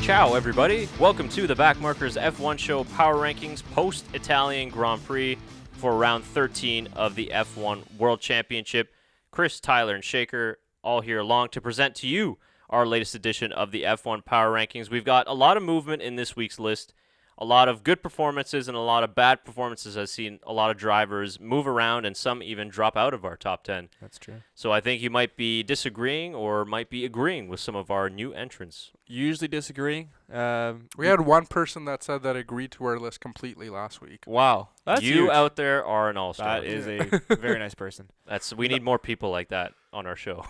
Ciao, everybody. Welcome to the BackMarkers F1 Show Power Rankings post-Italian Grand Prix for round 13 of the F1 World Championship. Chris, Tyler, and Shaker all here along to present to you our latest edition of the F1 Power Rankings. We've got a lot of movement in this week's list, a lot of good performances and a lot of bad performances. I've seen a lot of drivers move around and some even drop out of our top 10. That's true. So I think you might be disagreeing or might be agreeing with some of our new entrants. Usually disagreeing. We had one person that said that agreed to our list completely last week. Wow. That's you huge. out there are an all-star. That is a very nice person. We need more people like that on our show.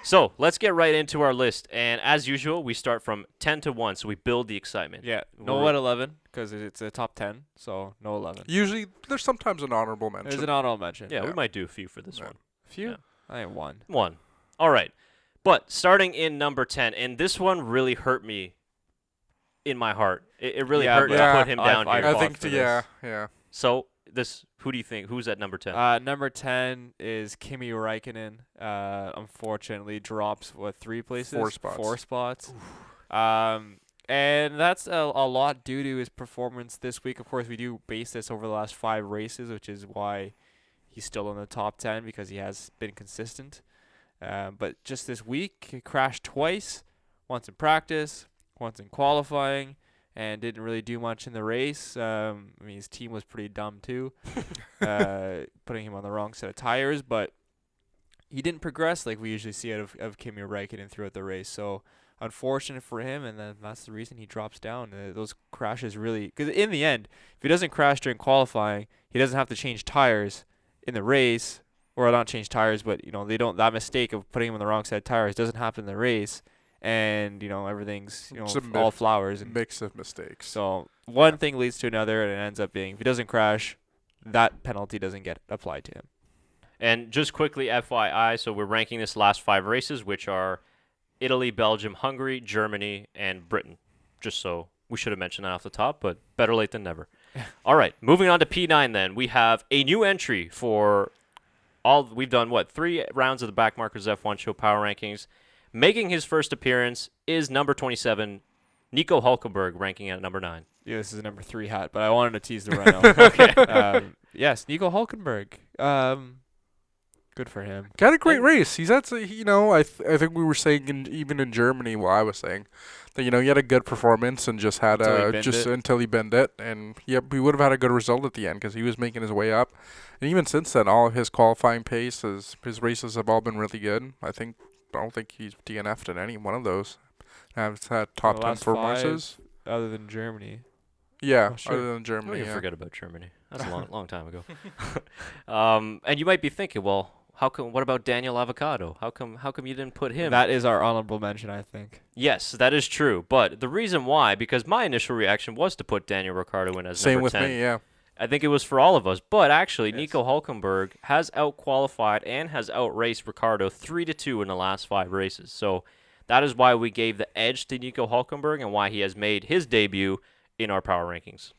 So let's get right into our list. And as usual, we start from 10 to 1, so we build the excitement. Yeah. No at 11 because it's a top 10, so no 11. Usually, there's sometimes an honorable mention. There's an honorable mention. Yeah, we might do a few for this one. A few? Yeah. I think one. One. All right. But starting in number 10, and this one really hurt me in my heart. It really hurt to put him down here. I think, yeah. So, who do you think? Who's at number 10? Number 10 is Kimi Räikkönen. Unfortunately, drops, 3 places? 4 spots. 4 spots. And that's a lot due to his performance this week. Of course, we do base this over the last 5 races, which is why he's still in the top 10 because he has been consistent. But just this week, he crashed twice, once in practice, once in qualifying, and didn't really do much in the race. His team was pretty dumb too, putting him on the wrong set of tires, but he didn't progress like we usually see out of Kimi Räikkönen throughout the race. So unfortunate for him, and then that's the reason he drops down. Those crashes really, because in the end, if he doesn't crash during qualifying, he doesn't have to change tires in the race. Or not change tires, but that mistake of putting him on the wrong set of tires doesn't happen in the race, and everything's all flowers and mix of mistakes. So one thing leads to another, and it ends up being if he doesn't crash, that penalty doesn't get applied to him. And just quickly, FYI, so we're ranking this last 5 races, which are Italy, Belgium, Hungary, Germany, and Britain. Just so we should have mentioned that off the top, but better late than never. All right, moving on to P9 then. We have a new entry for we've done 3 rounds of the BackMarkers F1 Show Power Rankings. Making his first appearance is number 27, Nico Hülkenberg, ranking at number 9. Yeah, this is a number 3 hat, but I wanted to tease the rhino. Okay. Yes, Nico Hülkenberg. Good for him. Got a great race. He's had, I think we were saying even in Germany, I was saying that he had a good performance and just had until he bent it, and he would have had a good result at the end because he was making his way up. And even since then, all of his qualifying pace, his races have all been really good. I don't think he's DNF'd in any one of those. He's had top 10 performances. Other than Germany. Yeah, sure. Other than Germany. Forget about Germany. That's a long time ago. And you might be thinking, well, what about Daniil Avocado? How come you didn't put him? That is our honorable mention, I think. Yes, that is true. But the reason why, because my initial reaction was to put Daniel Ricciardo in as number 10. Same with me, yeah. I think it was for all of us. But actually, Nico Hülkenberg has out-qualified and has out-raced Ricciardo 3-2 in the last 5 races. So that is why we gave the edge to Nico Hülkenberg and why he has made his debut in our power rankings.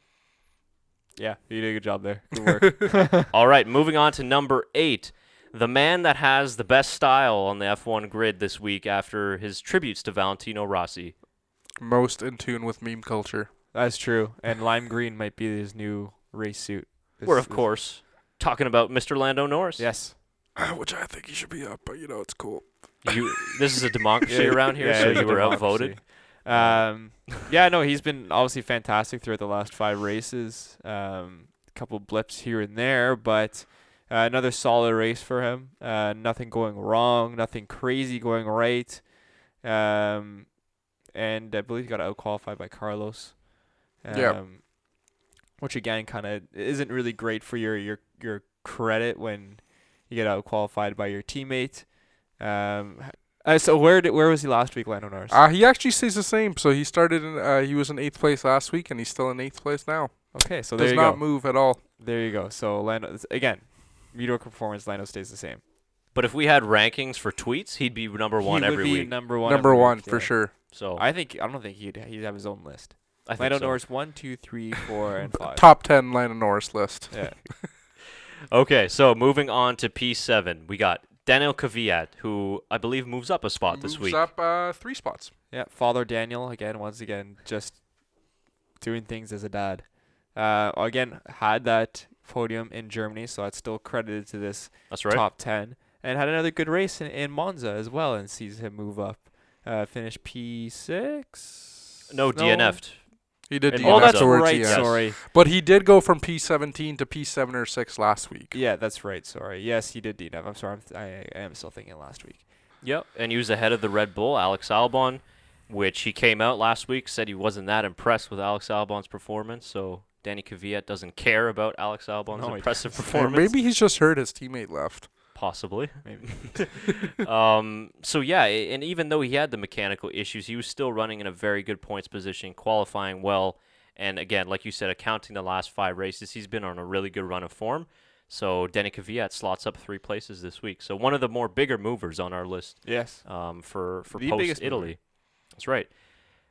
Yeah, you did a good job there. Good work. All right, moving on to number 8. The man that has the best style on the F1 grid this week after his tributes to Valentino Rossi. Most in tune with meme culture. That's true. And lime green might be his new race suit. We're, of course, talking about Mr. Lando Norris. Yes. Which I think he should be up, but it's cool. This is a democracy around here, so you were outvoted. He's been obviously fantastic throughout the last 5 races. A couple blips here and there, but another solid race for him. Nothing going wrong, nothing crazy going right. And I believe he got out-qualified by Carlos. Which again kind of isn't really great for your credit when you get out-qualified by your teammate. So where was he last week, Lando Norris? He actually stays the same. So he started he was in 8th place last week, and he's still in 8th place now. Okay, so there you go. Does not move at all. There you go. So Lando, again, mediocre performance. Lando stays the same. But if we had rankings for tweets, he'd be number 1 every week. He would be number 1. Number 1 for sure. So I don't think he'd have his own list. Lando Norris 1, 2, 3, 4, and 5. Top 10 Lando Norris list. Yeah. Okay, so moving on to P7, we got Daniil Kvyat, who I believe moves up a spot this week. Moves up 3 spots. Yeah, Father Daniil, once again, just doing things as a dad. Again, had that podium in Germany, so that's still credited to this That's right. top 10. And had another good race in Monza as well, and sees him move up. Finished P6? No, DNF'd. He did In DNF Oh, that's towards right, the end. Yes. sorry. But he did go from P17 to P7 or 6 last week. Yeah, that's right, sorry. Yes, he did DNF. I'm sorry, I am still thinking last week. Yep, and he was ahead of the Red Bull, Alex Albon, which he came out last week, said he wasn't that impressed with Alex Albon's performance, so Danny Kvyat doesn't care about Alex Albon's No, he impressive doesn't. performance. Maybe he's just heard his teammate left. Possibly. Maybe. So yeah, and even though he had the mechanical issues, he was still running in a very good points position, qualifying well, and again, like you said, accounting the last 5 races, he's been on a really good run of form. So Danny Kvyat slots up 3 places this week. So one of the more bigger movers on our list. Yes. For The post biggest Italy. mover. That's right.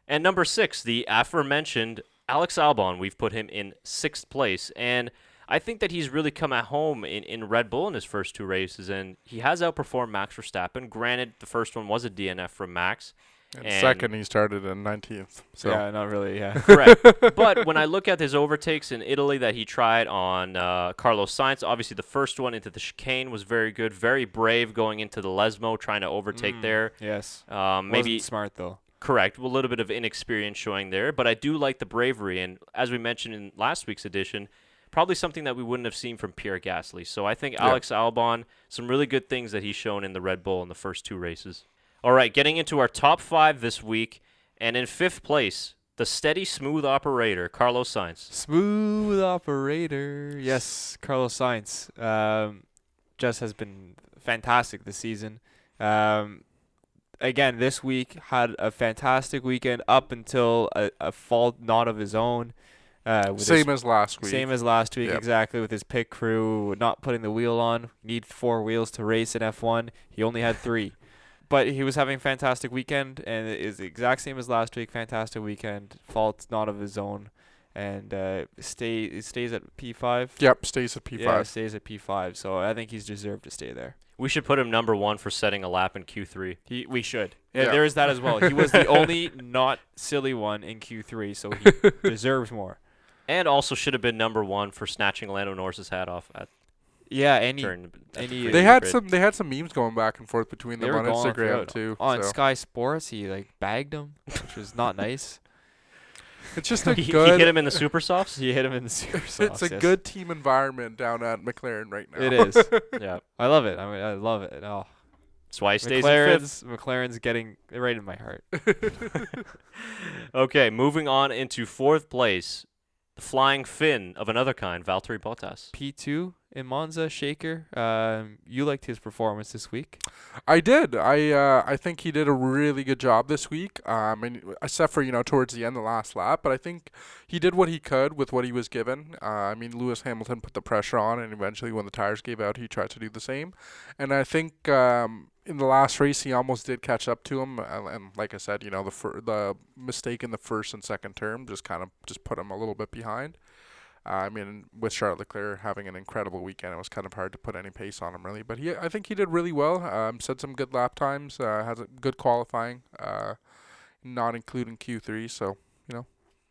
And number 6, the aforementioned Alex Albon. We've put him in 6th place, and I think that he's really come at home in Red Bull in his first 2 races, and he has outperformed Max Verstappen. Granted, the first one was a DNF from Max. And second, he started in 19th. So. Yeah, not really, yeah. Correct. But when I look at his overtakes in Italy that he tried on Carlos Sainz, obviously the first one into the chicane was very good, very brave going into the Lesmo, trying to overtake there. Yes. Maybe Wasn't smart, though. correct, a little bit of inexperience showing there, but I do like the bravery, and as we mentioned in last week's edition, probably something that we wouldn't have seen from Pierre Gasly. So I think Alex Albon, some really good things that he's shown in the Red Bull in the first 2 races. All right, getting into our top 5 this week, and in 5th place, the steady, smooth operator, Carlos Sainz. Smooth operator. Yes, Carlos Sainz. Just has been fantastic this season. Again, this week had a fantastic weekend up until a fault not of his own. Same as last week. Same as last week, Yep. exactly, with his pit crew not putting the wheel on. Need 4 wheels to race in F1. He only had 3. But he was having a fantastic weekend, and it is the exact same as last week. Fantastic weekend. Fault not of his own. And stays at P5. Yep, stays at P5. Yeah, stays at P5. So I think he's deserved to stay there. We should put him number 1 for setting a lap in Q3. We should. Yeah, Yeah. there is that as well. He was the only not silly one in Q3, so he deserves more. And also should have been number 1 for snatching Lando Norris's hat off at Yeah, any They had some memes going back and forth between They them were on going Instagram throughout. too. On so. Sky Sports, he bagged him, which was not nice. It's just a he good. hit him in the super softs. He hit him in the super softs. It's a good team environment down at McLaren right now. It is. Yeah, I love it. I love it. Oh, that's why he stays in 5th. McLaren's getting right in my heart. Okay, moving on into 4th place, the flying Finn of another kind, Valtteri Bottas. P2 in Monza, Shaker. You liked his performance this week. I did. I think he did a really good job this week. And except for towards the end, the last lap. But I think he did what he could with what he was given. Lewis Hamilton put the pressure on, and eventually, when the tires gave out, he tried to do the same. And I think in the last race, he almost did catch up to him. And like I said, the mistake in the first and second term just put him a little bit behind. With Charles Leclerc having an incredible weekend, it was kind of hard to put any pace on him, really. But I think he did really well. Set some good lap times, has a good qualifying, not including Q3. So,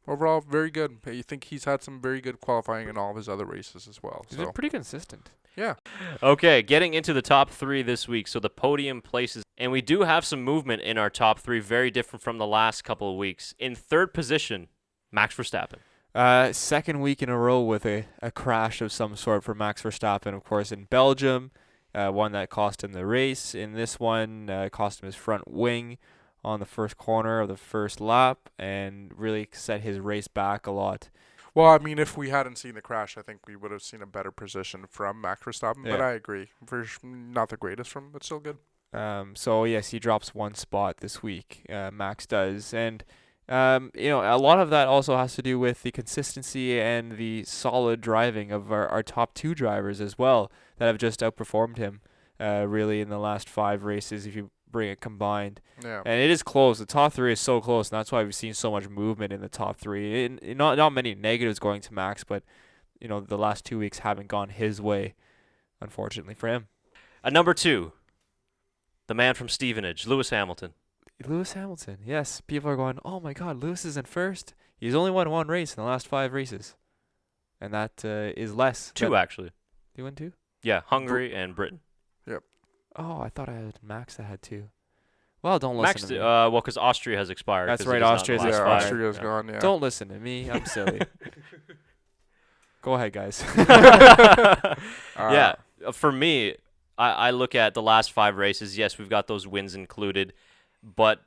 overall, very good. I think he's had some very good qualifying in all of his other races as well. He's been pretty consistent. Yeah. Okay, getting into the top 3 this week. So the podium places, and we do have some movement in our top 3, very different from the last couple of weeks. In 3rd position, Max Verstappen. Second week in a row with a crash of some sort for Max Verstappen, of course, in Belgium. One that cost him the race. In this one, cost him his front wing on the first corner of the first lap and really set his race back a lot. Well, if we hadn't seen the crash, I think we would have seen a better position from Max Verstappen. Yeah. But I agree. Not the greatest from him, but still good. So, yes, he drops 1 spot this week. Max does. And a lot of that also has to do with the consistency and the solid driving of our top 2 drivers as well that have just outperformed him really in the last 5 races if you bring it combined. Yeah. And it is close. The top 3 is so close, and that's why we've seen so much movement in the top 3. Not many negatives going to Max, but the last 2 weeks haven't gone his way, unfortunately for him. At number 2, the man from Stevenage, Lewis Hamilton. Lewis Hamilton, yes. People are going, oh my God, Lewis is in first. He's only won one race in the last 5 races. And that is less. 2, actually. You won 2? Yeah, Hungary and Britain. Yep. Oh, I thought I had Max that had 2. Well, don't Max listen to me. Well, because Austria has expired. That's right, Austria's expired. Austria's gone, yeah. Don't listen to me. I'm silly. Go ahead, guys. Yeah, for me, I look at the last 5 races. Yes, we've got those wins included, but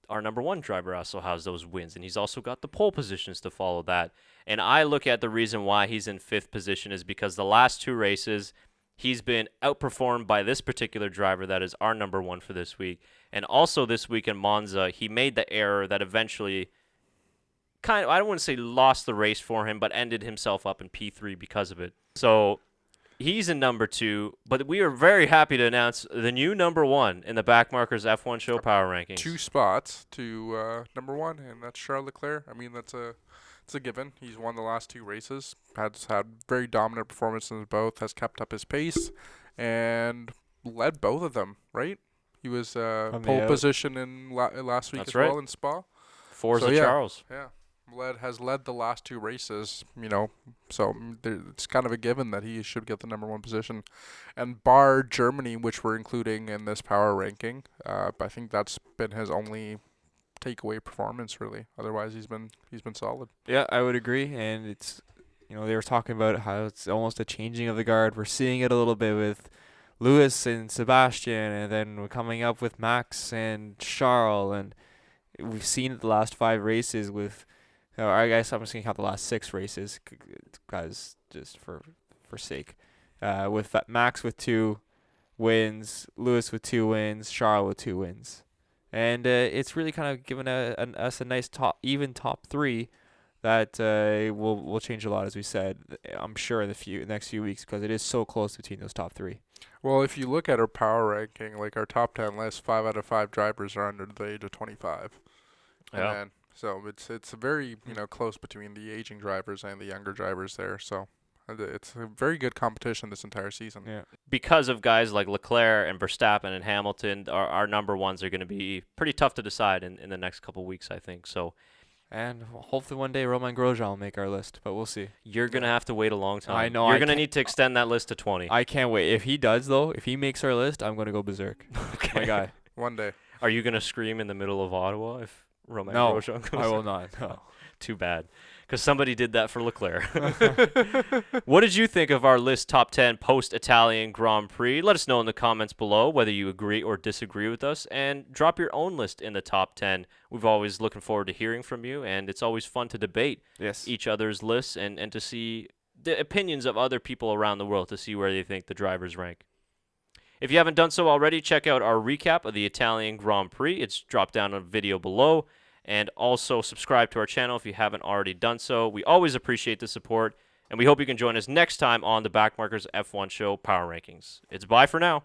our number 1 driver also has those wins, and he's also got the pole positions to follow that. And I look at the reason why he's in 5th position is because the last 2 races, he's been outperformed by this particular driver that is our number 1 for this week. And also this week in Monza, he made the error that eventually I don't want to say lost the race for him, but ended himself up in P3 because of it. So he's in number 2, but we are very happy to announce the new number 1 in the BackMarkers F1 Show Power Rankings. 2 spots to number 1, and that's Charles Leclerc. I mean, it's a given. He's won the last 2 races, has had very dominant performances in both, has kept up his pace, and led both of them, right? He was pole position in last week well in Spa. Forza Charles. Yeah. Has led the last 2 races, so it's kind of a given that he should get the number 1 position. And bar Germany, which we're including in this power ranking, I think that's been his only takeaway performance, really. Otherwise, he's been solid. Yeah, I would agree. And it's, they were talking about how it's almost a changing of the guard. We're seeing it a little bit with Lewis and Sebastian, and then we're coming up with Max and Charles, and we've seen it the last 5 races with. I guess I'm just going to count the last 6 races, guys, just for sake. With Max with 2 wins, Lewis with 2 wins, Charles with 2 wins. And it's really kind of given us a nice even top 3 that will change a lot, as we said, I'm sure in the next few weeks, because it is so close between those top 3. Well, if you look at our power ranking, like our top 10 list, 5 out of 5 drivers are under the age of 25. Yeah. So it's very close between the aging drivers and the younger drivers there. So it's a very good competition this entire season. Yeah. Because of guys like Leclerc and Verstappen and Hamilton, our number 1s are going to be pretty tough to decide in the next couple weeks, I think. So, and hopefully one day Romain Grosjean will make our list, but we'll see. You're going to have to wait a long time. I know. You're going to need to extend that list to 20. I can't wait. If he does, though, if he makes our list, I'm going to go berserk. Okay. My guy. One day. Are you going to scream in the middle of Ottawa if Romain No, Grosjean goes? I will not. No. Too bad. Because somebody did that for Leclerc. What did you think of our list top 10 post-Italian Grand Prix? Let us know in the comments below whether you agree or disagree with us, and drop your own list in the top 10. We've always looking forward to hearing from you, and it's always fun to debate each other's lists and to see the opinions of other people around the world to see where they think the drivers rank. If you haven't done so already, check out our recap of the Italian Grand Prix. It's dropped down a video below. And also subscribe to our channel if you haven't already done so. We always appreciate the support, and we hope you can join us next time on the BackMarkers F1 Show Power Rankings. It's bye for now.